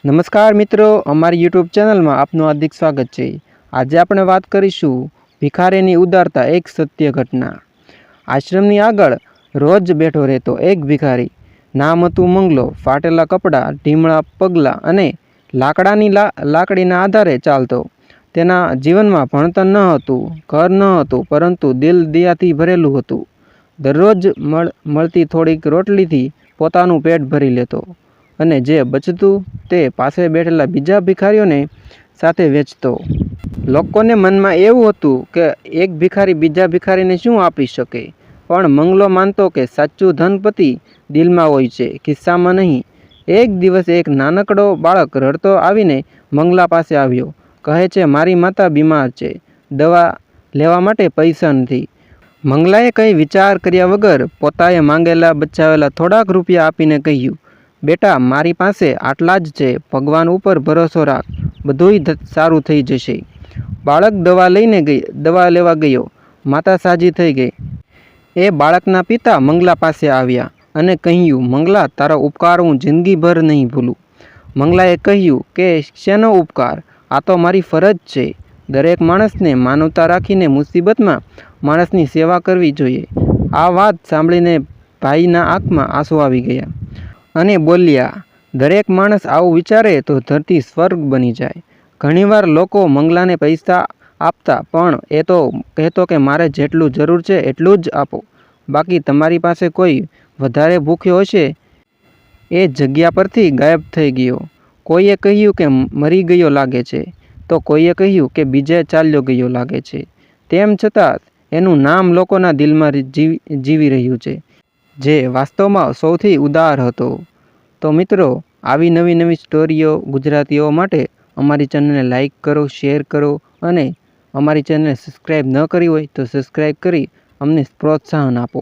નમસ્કાર મિત્રો, અમારી યુટ્યુબ ચેનલમાં આપનું હાર્દિક સ્વાગત છે। આજે આપણે વાત કરીશું ભિખારીની ઉદારતા, એક સત્ય ઘટના। આશ્રમની આગળ રોજ બેઠો રહેતો એક ભિખારી, નામ હતું મંગલો। ફાટેલા કપડાં, ઢીમળા પગલાં અને લાકડીના આધારે ચાલતો। તેના જીવનમાં ભણતર ન હતું, ઘર ન હતું, પરંતુ દિલ દયાથી ભરેલું હતું। દરરોજ મળતી થોડીક રોટલીથી પોતાનું પેટ ભરી લેતો અને જે બચતું તે પાસે બેઠેલા બીજા ભિખારીઓને સાથે વેચતો। લોકોને મનમાં એવું હતું કે એક ભિખારી બીજા ભિખારીને શું આપી શકે, પણ મંગલો માનતો કે સાચું ધનપતિ દિલમાં હોય છે, ખિસ્સામાં નહીં। એક દિવસ એક નાનકડો બાળક રડતો આવીને મંગલા પાસે આવ્યો। કહે છે, મારી માતા બીમાર છે, દવા લેવા માટે પૈસા નથી। મંગલાએ કંઈ વિચાર કર્યા વગર પોતાએ માંગેલા બચાવેલા થોડાક રૂપિયા આપીને કહ્યું, બેટા, મારી પાસે આટલા જ છે, ભગવાન ઉપર ભરોસો રાખ, બધુંય સારું થઈ જશે। બાળક દવા લેવા ગયો। માતા સાજી થઈ ગઈ। એ બાળકના પિતા મંગલા પાસે આવ્યા અને કહ્યું, મંગલા, તારો ઉપકાર હું જિંદગીભર નહીં ભૂલું। મંગલાએ કહ્યું કે શેનો ઉપકાર, આ તો મારી ફરજ છે। દરેક માણસને માનવતા રાખીને મુસીબતમાં માણસની સેવા કરવી જોઈએ। આ વાત સાંભળીને ભાઈના આંખમાં આંસુ આવી ગયા અને બોલ્યા, દરેક માણસ આવું વિચારે તો ધરતી સ્વર્ગ બની જાય। ઘણીવાર લોકો મંગલાને પૈસા આપતા, પણ એ તો કહેતો કે મારે જેટલું જરૂર છે એટલું જ આપો, બાકી તમારી પાસે કોઈ વધારે ભૂખ્યો હશે। એ જગ્યા પરથી ગાયબ થઈ ગયો। કોઈએ કહ્યું કે મરી ગયો લાગે છે, તો કોઈએ કહ્યું કે બીજે ચાલ્યો ગયો લાગે છે। તેમ છતાં એનું નામ લોકોના દિલમાં જીવી રહ્યું છે, જે વાસ્તવમાં સૌથી ઉદાર હતો। તો મિત્રો, આવી નવી સ્ટોરીઓ ગુજરાતીઓ માટે અમારી ચેનલને લાઈક કરો, શેર કરો અને અમારી ચેનલને સબસ્ક્રાઈબ ન કરી હોય તો સબસ્ક્રાઈબ કરી અમને પ્રોત્સાહન આપો।